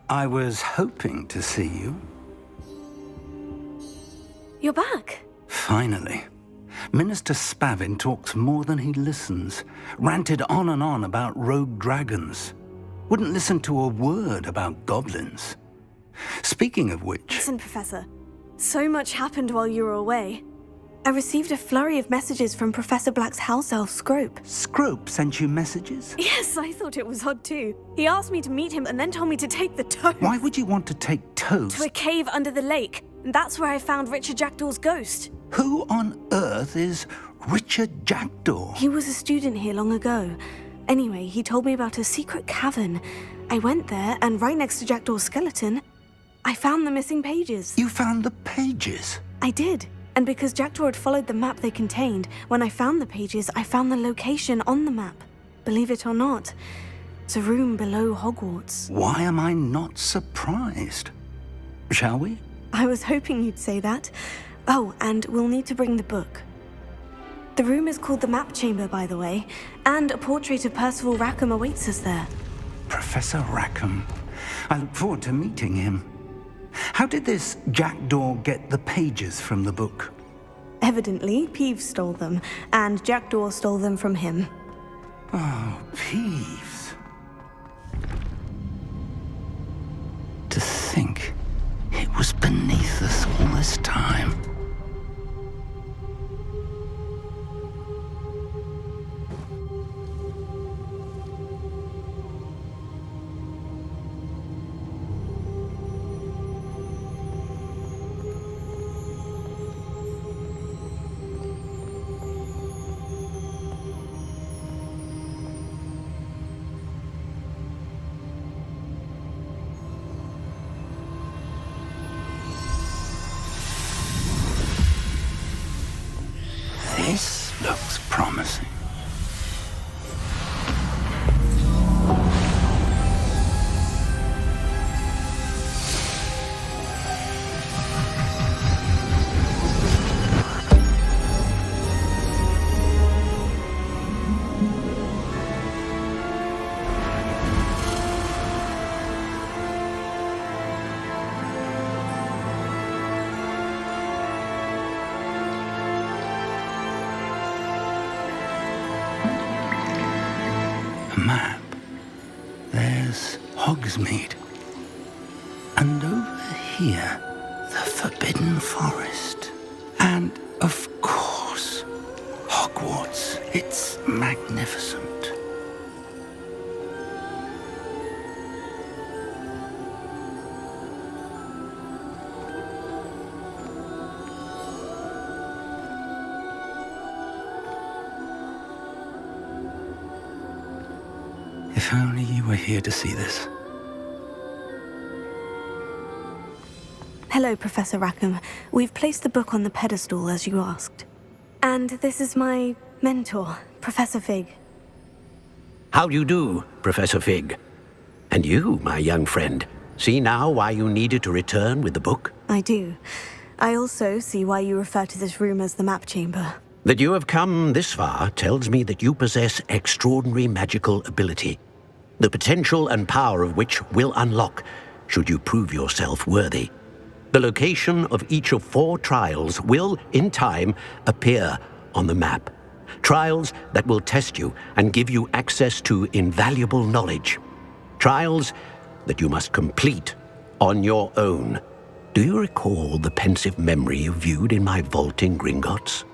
I was hoping to see you. You're back. Finally. Minister Spavin talks more than he listens. Ranted on and on about rogue dragons. Wouldn't listen to a word about goblins. Speaking of which... Listen, Professor. So much happened while you were away. I received a flurry of messages from Professor Black's house elf, Scrope. Scrope sent you messages? Yes, I thought it was odd too. He asked me to meet him and then told me to take the toast. Why would you want to take toast? To a cave under the lake. And that's where I found Richard Jackdaw's ghost. Who on earth is Richard Jackdaw? He was a student here long ago. Anyway, he told me about a secret cavern. I went there, and right next to Jackdaw's skeleton, I found the missing pages. You found the pages? I did. And because Jackdaw had followed the map they contained, when I found the pages, I found the location on the map. Believe it or not, it's a room below Hogwarts. Why am I not surprised? Shall we? I was hoping you'd say that. Oh, and we'll need to bring the book. The room is called the Map Chamber, by the way, and a portrait of Percival Rackham awaits us there. Professor Rackham. I look forward to meeting him. How did this Jackdaw get the pages from the book? Evidently, Peeves stole them, and Jackdaw stole them from him. Oh, Peeves. To think it was beneath us all this time. This looks promising. Map. There's Hogsmeade. And over here, the Forbidden Forest. And, of course, Hogwarts. It's magnificent. If only you were here to see this. Hello, Professor Rackham. We've placed the book on the pedestal, as you asked. And this is my mentor, Professor Fig. How do you do, Professor Fig? And you, my young friend, see now why you needed to return with the book? I do. I also see why you refer to this room as the Map Chamber. That you have come this far tells me that you possess extraordinary magical ability, the potential and power of which will unlock should you prove yourself worthy. The location of each of 4 trials will, in time, appear on the map. Trials that will test you and give you access to invaluable knowledge. Trials that you must complete on your own. Do you recall the pensive memory you viewed in my vault in Gringotts?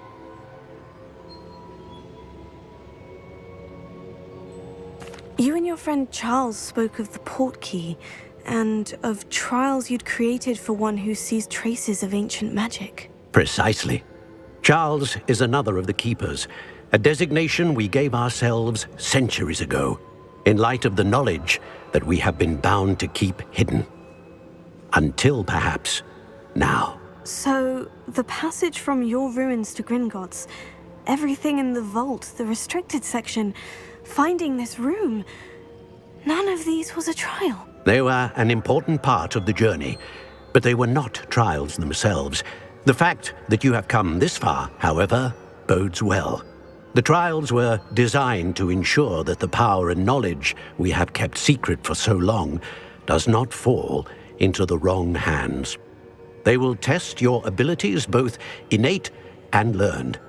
You and your friend Charles spoke of the portkey, and of trials you'd created for one who sees traces of ancient magic. Precisely. Charles is another of the Keepers, a designation we gave ourselves centuries ago, in light of the knowledge that we have been bound to keep hidden. Until, perhaps, now. So, the passage from your ruins to Gringotts, everything in the vault, the restricted section, finding this room, none of these was a trial. They were an important part of the journey, but they were not trials themselves. The fact that you have come this far, however, bodes well. The trials were designed to ensure that the power and knowledge we have kept secret for so long does not fall into the wrong hands. They will test your abilities, both innate and learned.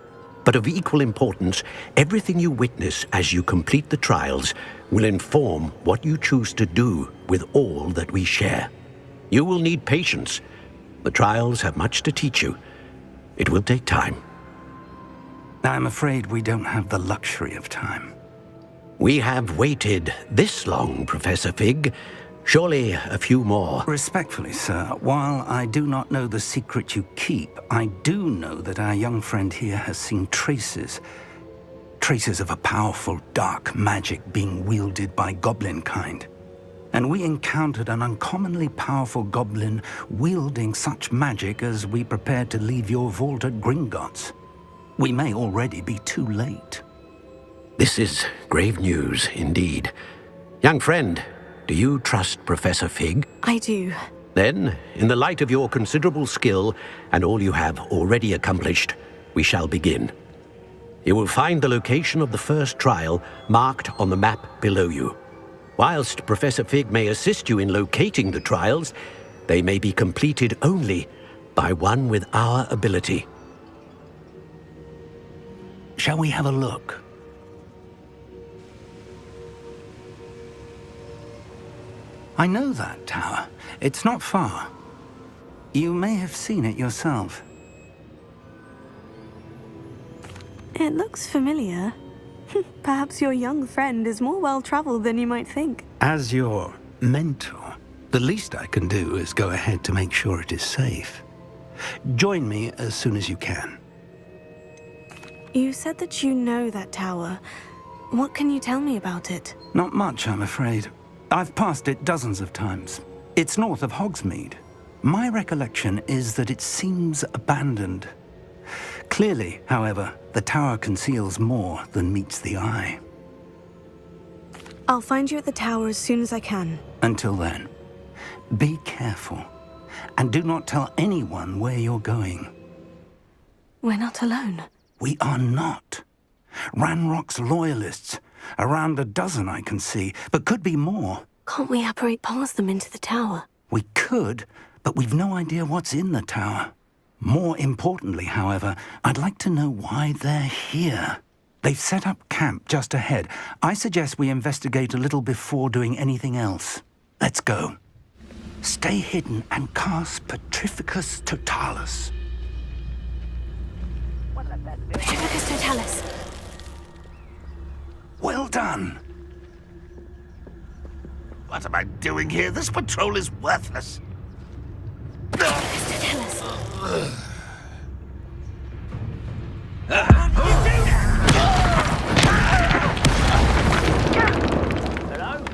But of equal importance, everything you witness as you complete the trials will inform what you choose to do with all that we share. You will need patience. The trials have much to teach you. It will take time. I'm afraid we don't have the luxury of time. We have waited this long, Professor Fig. Surely a few more. Respectfully, sir, while I do not know the secret you keep, I do know that our young friend here has seen traces of a powerful dark magic being wielded by goblin kind. And we encountered an uncommonly powerful goblin wielding such magic as we prepared to leave your vault at Gringotts. We may already be too late. This is grave news indeed. Young friend, do you trust Professor Fig? I do. Then, in the light of your considerable skill and all you have already accomplished, we shall begin. You will find the location of the first trial marked on the map below you. Whilst Professor Fig may assist you in locating the trials, they may be completed only by one with our ability. Shall we have a look? I know that tower. It's not far. You may have seen it yourself. It looks familiar. Perhaps your young friend is more well-traveled than you might think. As your mentor, the least I can do is go ahead to make sure it is safe. Join me as soon as you can. You said that you know that tower. What can you tell me about it? Not much, I'm afraid. I've passed it dozens of times. It's north of Hogsmeade. My recollection is that it seems abandoned. Clearly, however, the tower conceals more than meets the eye. I'll find you at the tower as soon as I can. Until then, be careful, and do not tell anyone where you're going. We're not alone. We are not. Ranrock's loyalists. Around a dozen I can see, but could be more. Can't we apparate past them into the tower? We could, but we've no idea what's in the tower. More importantly, however, I'd like to know why they're here. They've set up camp just ahead. I suggest we investigate a little before doing anything else. Let's go. Stay hidden and cast Petrificus Totalis. Petrificus Totalis. Well done. What am I doing here? This patrol is worthless. Petrificus Totalis. Hello?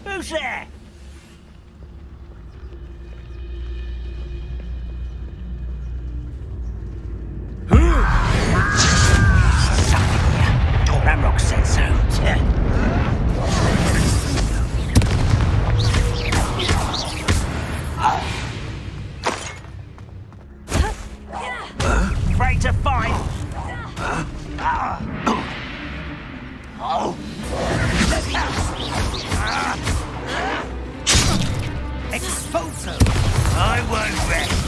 Who's there? Ranrock said so. Afraid to fight. Expulso. I won't rest.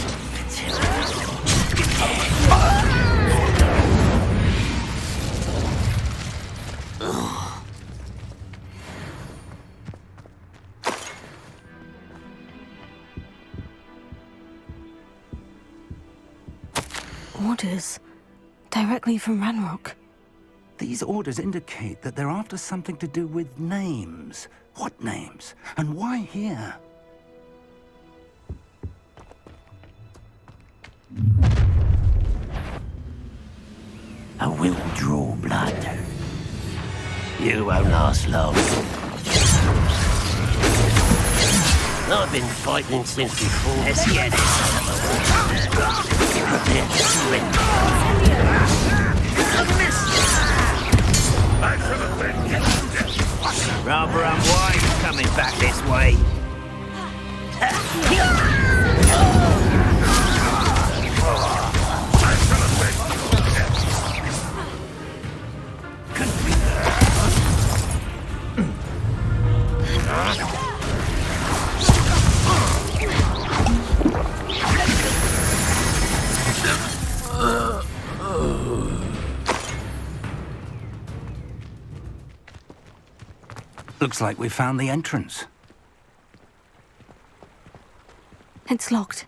Orders. Directly from Ranrock. These orders indicate that they're after something to do with names. What names? And why here? I will draw blood. You won't last long. I've been fighting since before. Let's get this. Prepare to surrender. Rather unwise coming back this way. Looks like we found the entrance. It's locked.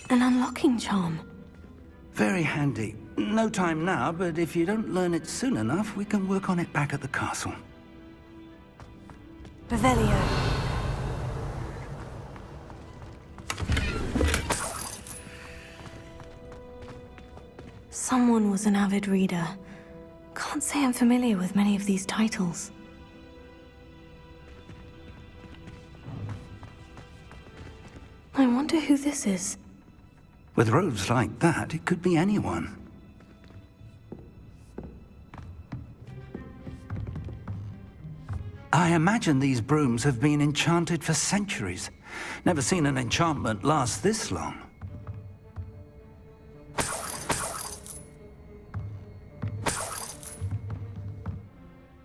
An unlocking charm. Very handy. No time now, but if you don't learn it soon enough, we can work on it back at the castle. Revelio. Someone was an avid reader. Can't say I'm familiar with many of these titles. I wonder who this is. With robes like that, it could be anyone. I imagine these brooms have been enchanted for centuries. Never seen an enchantment last this long.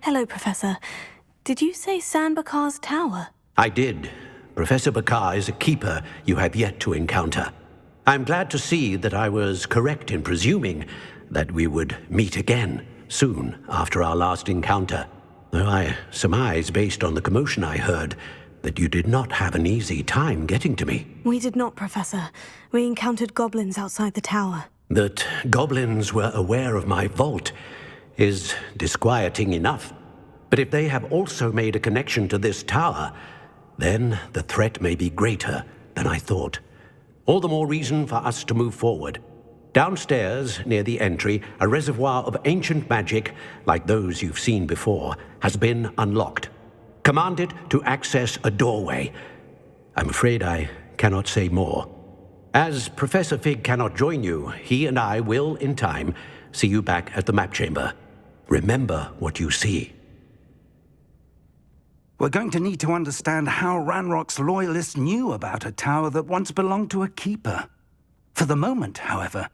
Hello, Professor. Did you say San Bakar's tower? I did. Professor Bakar is a keeper you have yet to encounter. I'm glad to see that I was correct in presuming that we would meet again soon after our last encounter. Though I surmise, based on the commotion I heard, that you did not have an easy time getting to me. We did not, Professor. We encountered goblins outside the tower. That goblins were aware of my vault is disquieting enough. But if they have also made a connection to this tower, then the threat may be greater than I thought. All the more reason for us to move forward. Downstairs, near the entry, a reservoir of ancient magic, like those you've seen before, has been unlocked. Command it to access a doorway. I'm afraid I cannot say more. As Professor Fig cannot join you, he and I will, in time, see you back at the map chamber. Remember what you see. We're going to need to understand how Ranrock's loyalists knew about a tower that once belonged to a keeper. For the moment, however,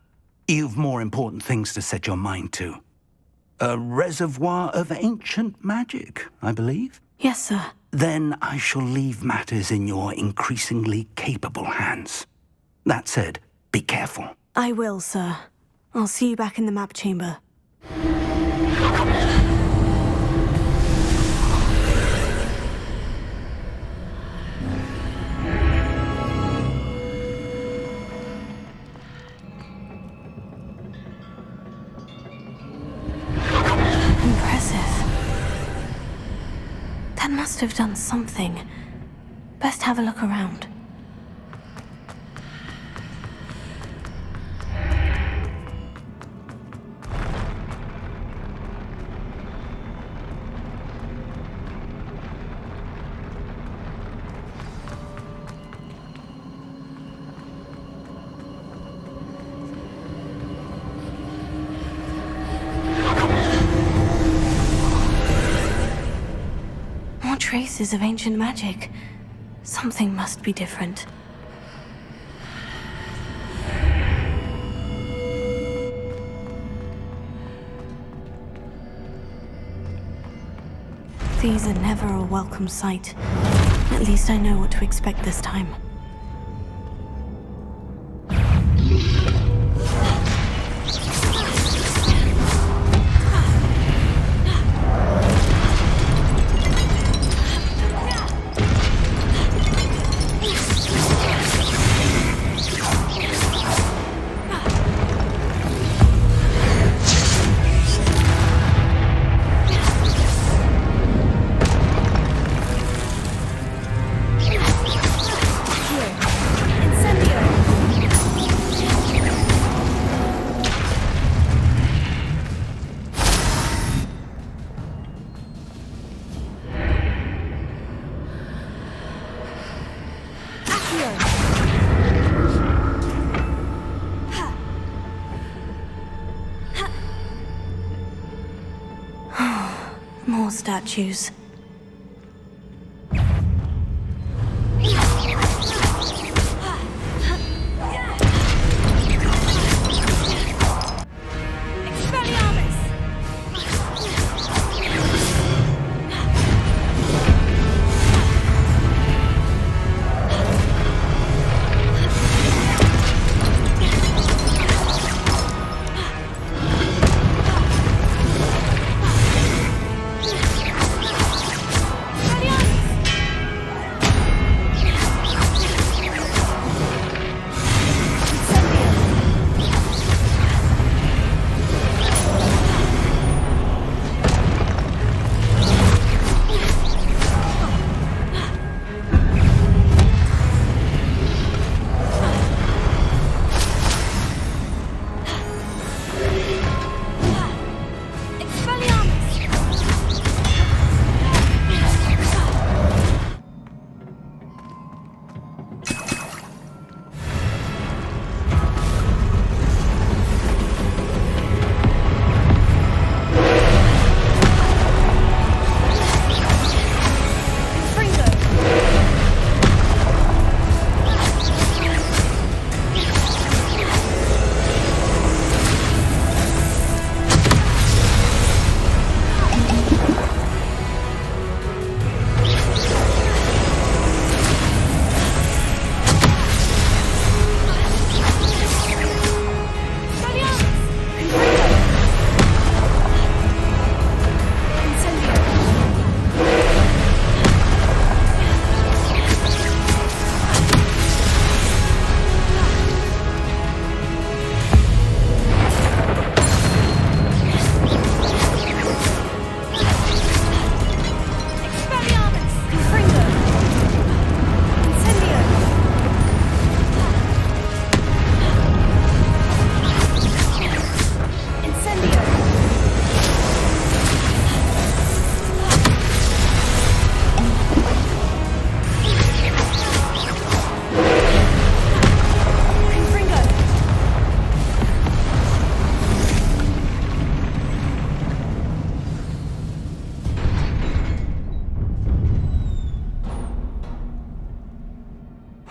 you've more important things to set your mind to. A reservoir of ancient magic, I believe? Yes, sir. Then I shall leave matters in your increasingly capable hands. That said, be careful. I will, sir. I'll see you back in the map chamber. That must have done something. Best have a look around. Traces of ancient magic. Something must be different. These are never a welcome sight. At least I know what to expect this time. More statues.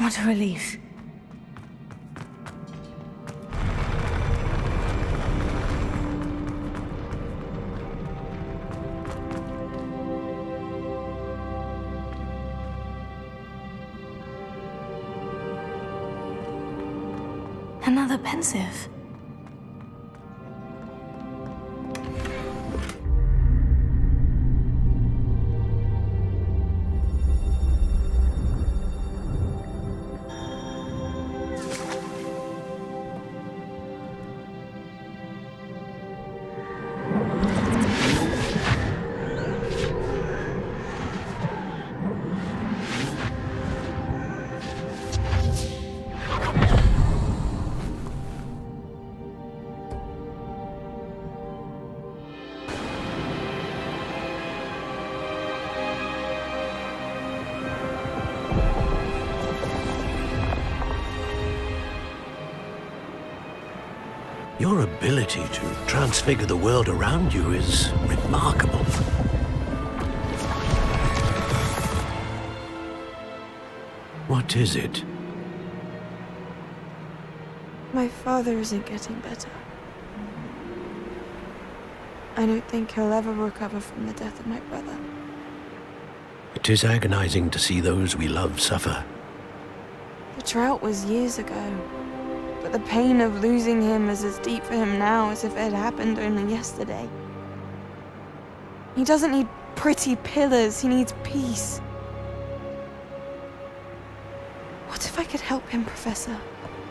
What a relief. Another pensive. Your ability to transfigure the world around you is remarkable. What is it? My father isn't getting better. I don't think he'll ever recover from the death of my brother. It is agonizing to see those we love suffer. The drought was years ago, but the pain of losing him is as deep for him now as if it had happened only yesterday. He doesn't need pretty pillars, he needs peace. What if I could help him, Professor?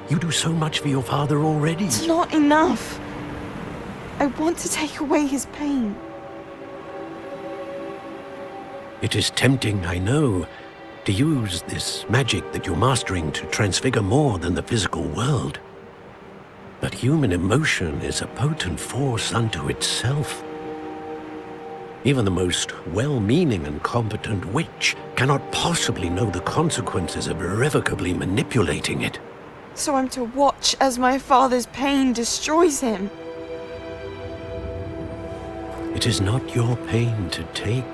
You do so much for your father already. It's not enough. I want to take away his pain. It is tempting, I know, to use this magic that you're mastering to transfigure more than the physical world. But human emotion is a potent force unto itself. Even the most well-meaning and competent witch cannot possibly know the consequences of irrevocably manipulating it. So I'm to watch as my father's pain destroys him. It is not your pain to take.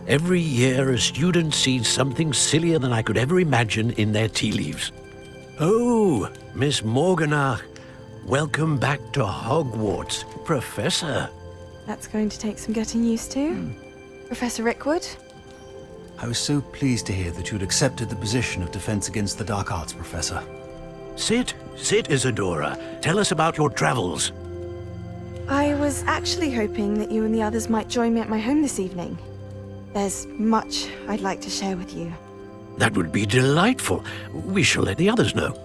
Every year, a student sees something sillier than I could ever imagine in their tea leaves. Oh, Miss Morganach, welcome back to Hogwarts, Professor. That's going to take some getting used to. Professor Rickwood? I was so pleased to hear that you'd accepted the position of Defense Against the Dark Arts, Professor. Sit, Isadora. Tell us about your travels. I was actually hoping that you and the others might join me at my home this evening. There's much I'd like to share with you. That would be delightful. We shall let the others know.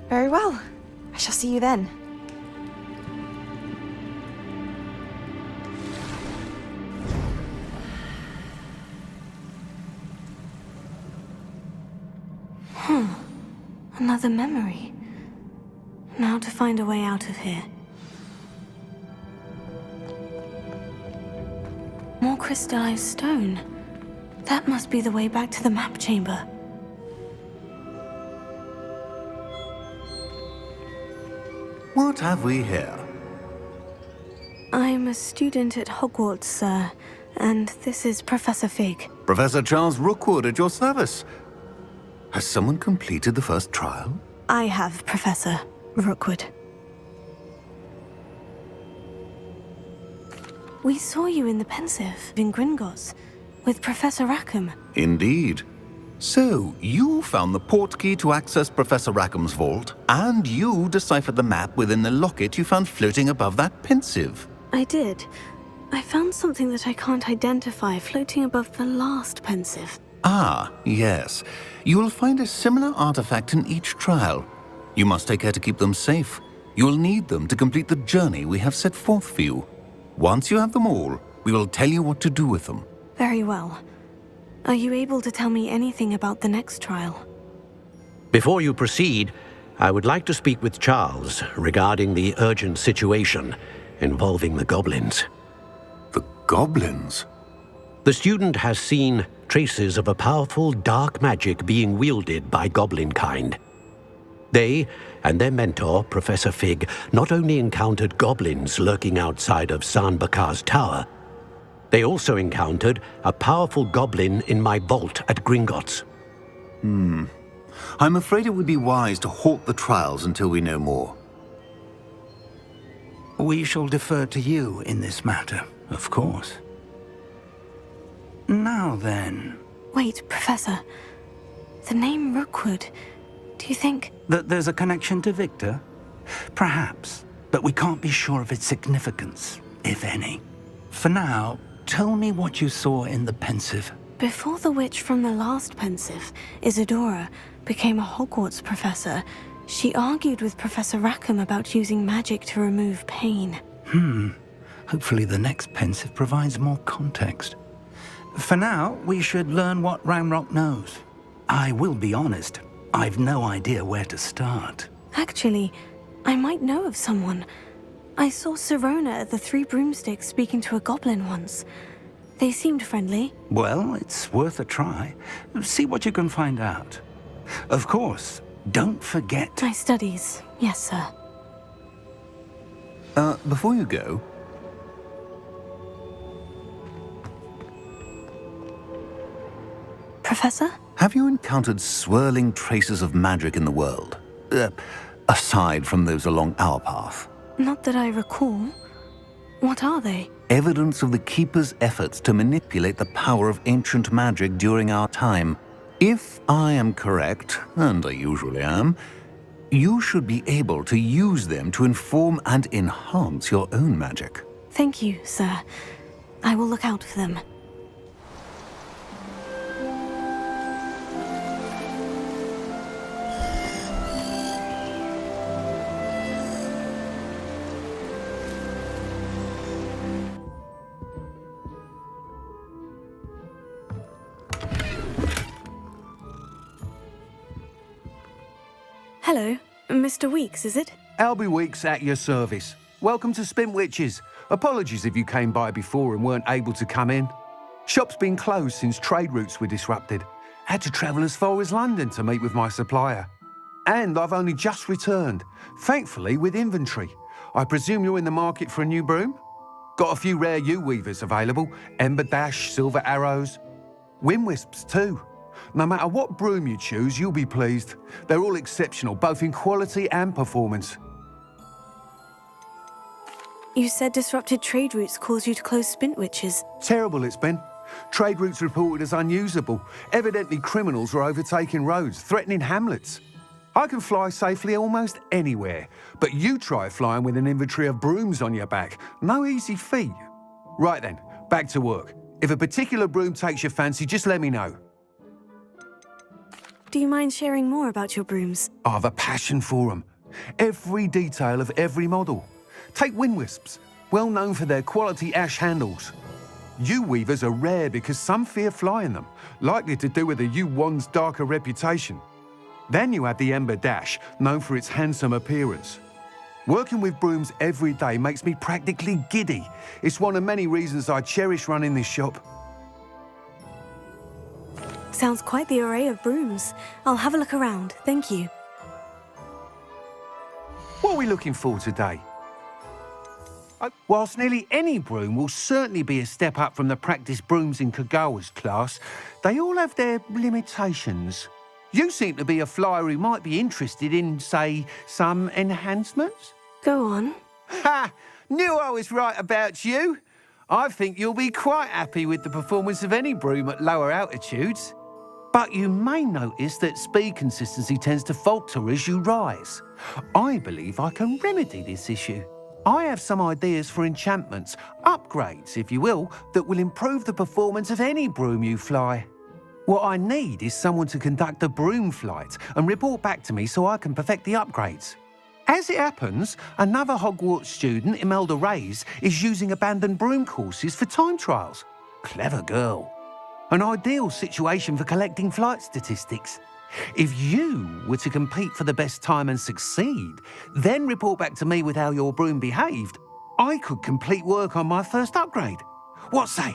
Very well. I shall see you then. Another memory. Now to find a way out of here. More crystallized stone. That must be the way back to the map chamber. What have we here? I'm a student at Hogwarts, sir, and this is Professor Fig. Professor Charles Rookwood at your service. Has someone completed the first trial? I have, Professor Rookwood. We saw you in the Pensive in Gringotts with Professor Rackham. Indeed. So, you found the portkey to access Professor Rackham's vault, and you deciphered the map within the locket you found floating above that Pensive. I did. I found something that I can't identify floating above the last Pensive. Ah, yes. You will find a similar artifact in each trial. You must take care to keep them safe. You will need them to complete the journey we have set forth for you. Once you have them all, we will tell you what to do with them. Very well. Are you able to tell me anything about the next trial? Before you proceed, I would like to speak with Charles regarding the urgent situation involving the goblins. The goblins? The student has seen traces of a powerful dark magic being wielded by goblin kind. They and their mentor, Professor Fig, not only encountered goblins lurking outside of San Bakar's tower, they also encountered a powerful goblin in my vault at Gringotts. I'm afraid it would be wise to halt the trials until we know more. We shall defer to you in this matter, of course. Now then... Wait, Professor. The name Rookwood. Do you think... That there's a connection to Victor? Perhaps, but we can't be sure of its significance, if any. For now, tell me what you saw in the Pensive. Before the witch from the last Pensive, Isadora, became a Hogwarts professor, she argued with Professor Rackham about using magic to remove pain. Hopefully the next Pensive provides more context. For now, we should learn what Ranrock knows. I will be honest, I've no idea where to start. Actually, I might know of someone. I saw Sirona at the Three Broomsticks speaking to a goblin once. They seemed friendly. Well, it's worth a try. See what you can find out. Of course, don't forget... My studies, yes, sir. Before you go... Professor? Have you encountered swirling traces of magic in the world? Aside from those along our path? Not that I recall. What are they? Evidence of the Keeper's efforts to manipulate the power of ancient magic during our time. If I am correct, and I usually am, you should be able to use them to inform and enhance your own magic. Thank you, sir. I will look out for them. Hello, Mr. Weeks, is it? Albie Weeks at your service. Welcome to Spintwitches. Apologies if you came by before and weren't able to come in. Shop's been closed since trade routes were disrupted. Had to travel as far as London to meet with my supplier. And I've only just returned, thankfully with inventory. I presume you're in the market for a new broom? Got a few rare U-weavers available, Ember Dash, Silver Arrows, Wind Wisps too. No matter what broom you choose, you'll be pleased. They're all exceptional, both in quality and performance. You said disrupted trade routes caused you to close Spintwitches. Terrible it's been. Trade routes reported as unusable. Evidently criminals were overtaking roads, threatening hamlets. I can fly safely almost anywhere, but you try flying with an inventory of brooms on your back. No easy feat. Right then, back to work. If a particular broom takes your fancy, just let me know. Do you mind sharing more about your brooms? I have a passion for them. Every detail of every model. Take Wind Wisps, well known for their quality ash handles. U-weavers are rare because some fear flying them, likely to do with the U-wand's darker reputation. Then you have the Ember Dash, known for its handsome appearance. Working with brooms every day makes me practically giddy. It's one of many reasons I cherish running this shop. Sounds quite the array of brooms. I'll have a look around, thank you. What are we looking for today? Whilst nearly any broom will certainly be a step up from the practice brooms in Kagawa's class, they all have their limitations. You seem to be a flyer who might be interested in, say, some enhancements? Go on. Ha! Knew I was right about you. I think you'll be quite happy with the performance of any broom at lower altitudes. But you may notice that speed consistency tends to falter as you rise. I believe I can remedy this issue. I have some ideas for enchantments, upgrades, if you will, that will improve the performance of any broom you fly. What I need is someone to conduct a broom flight and report back to me so I can perfect the upgrades. As it happens, another Hogwarts student, Imelda Reyes, is using abandoned broom courses for time trials. Clever girl. An ideal situation for collecting flight statistics. If you were to compete for the best time and succeed, then report back to me with how your broom behaved, I could complete work on my first upgrade. What say?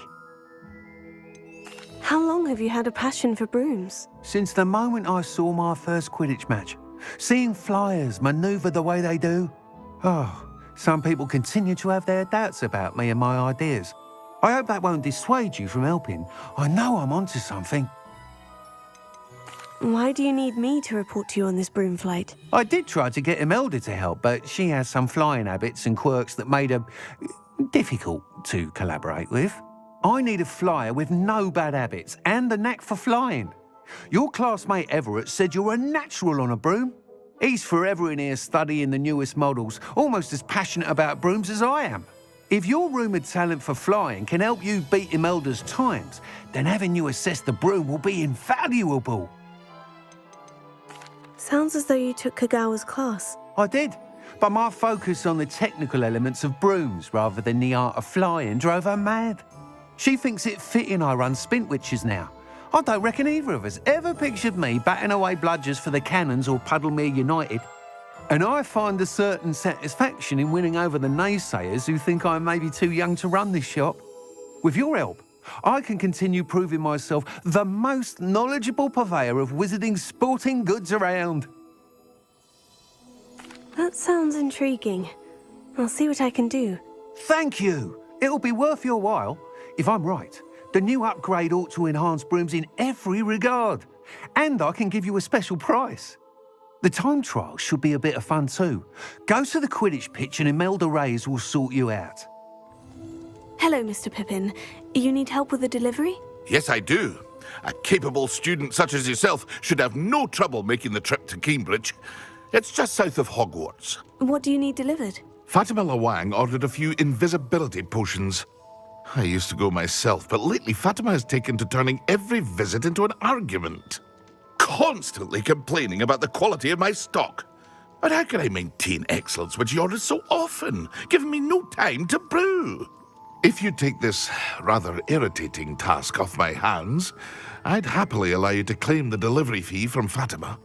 How long have you had a passion for brooms? Since the moment I saw my first Quidditch match. Seeing flyers manoeuvre the way they do. Oh, some people continue to have their doubts about me and my ideas. I hope that won't dissuade you from helping. I know I'm onto something. Why do you need me to report to you on this broom flight? I did try to get Emilia to help, but she has some flying habits and quirks that made her difficult to collaborate with. I need a flyer with no bad habits and the knack for flying. Your classmate Everett said you're a natural on a broom. He's forever in here studying the newest models, almost as passionate about brooms as I am. If your rumoured talent for flying can help you beat Imelda's times, then having you assess the broom will be invaluable. Sounds as though you took Kagawa's class. I did, but my focus on the technical elements of brooms rather than the art of flying drove her mad. She thinks it fitting I run Spintwitches now. I don't reckon either of us ever pictured me batting away bludgers for the Cannons or Puddlemere United. And I find a certain satisfaction in winning over the naysayers who think I may be too young to run this shop. With your help, I can continue proving myself the most knowledgeable purveyor of wizarding sporting goods around. That sounds intriguing. I'll see what I can do. Thank you. It'll be worth your while. If I'm right, the new upgrade ought to enhance brooms in every regard. And I can give you a special price. The time trial should be a bit of fun too. Go to the Quidditch pitch and Imelda Reyes will sort you out. Hello, Mr. Pippin. You need help with the delivery? Yes, I do. A capable student such as yourself should have no trouble making the trip to Cambridge. It's just south of Hogwarts. What do you need delivered? Fatima Lawang ordered a few invisibility potions. I used to go myself, but lately Fatima has taken to turning every visit into an argument. Constantly complaining about the quality of my stock. But how can I maintain excellence when she orders so often, giving me no time to brew? If you take this rather irritating task off my hands, I'd happily allow you to claim the delivery fee from Fatima.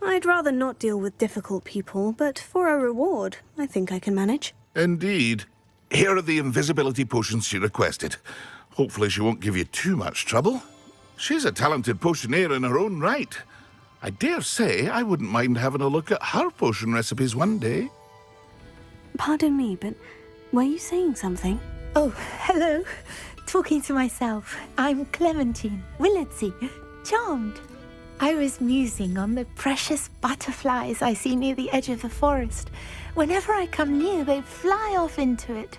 I'd rather not deal with difficult people, but for a reward, I think I can manage. Indeed. Here are the invisibility potions she requested. Hopefully she won't give you too much trouble. She's a talented potioneer in her own right. I dare say I wouldn't mind having a look at her potion recipes one day. Pardon me, but were you saying something? Oh, hello. Talking to myself. I'm Clementine Willardsey. Charmed. I was musing on the precious butterflies I see near the edge of the forest. Whenever I come near, they fly off into it.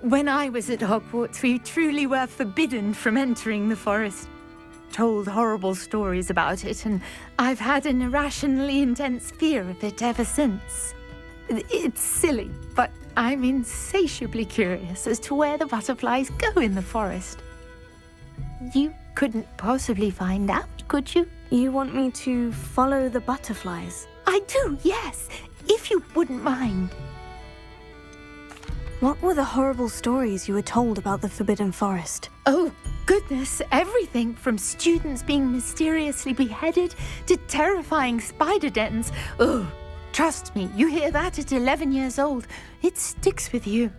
When I was at Hogwarts, we truly were forbidden from entering the forest. Told horrible stories about it, and I've had an irrationally intense fear of it ever since. It's silly, but I'm insatiably curious as to where the butterflies go in the forest. You couldn't possibly find out, could you? You want me to follow the butterflies? I do, yes, if you wouldn't mind. What were the horrible stories you were told about the Forbidden Forest? Oh, goodness, everything from students being mysteriously beheaded to terrifying spider dens. Oh, trust me, you hear that at 11 years old, it sticks with you.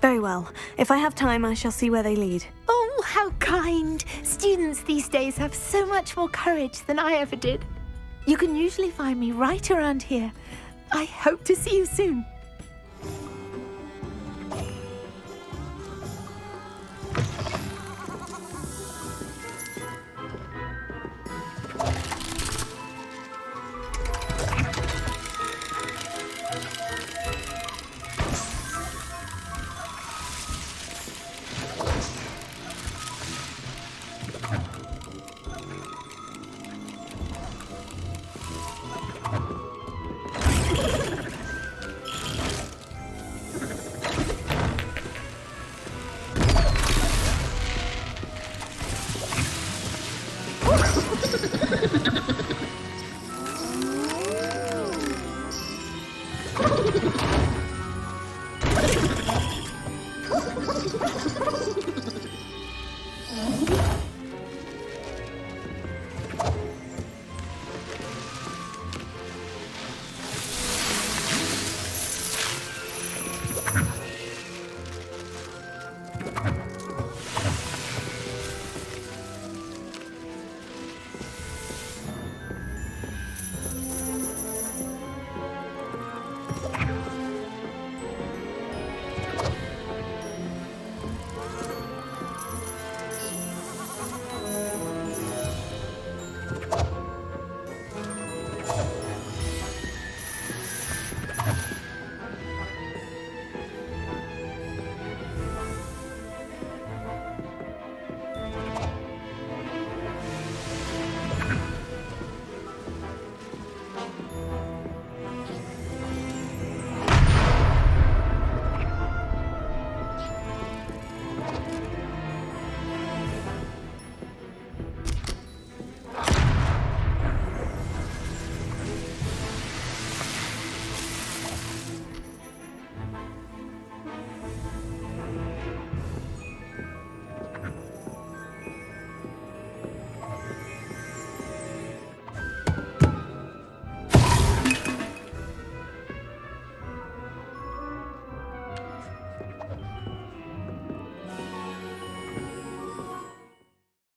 Very well. If I have time, I shall see where they lead. Oh, how kind! Students these days have so much more courage than I ever did. You can usually find me right around here. I hope to see you soon.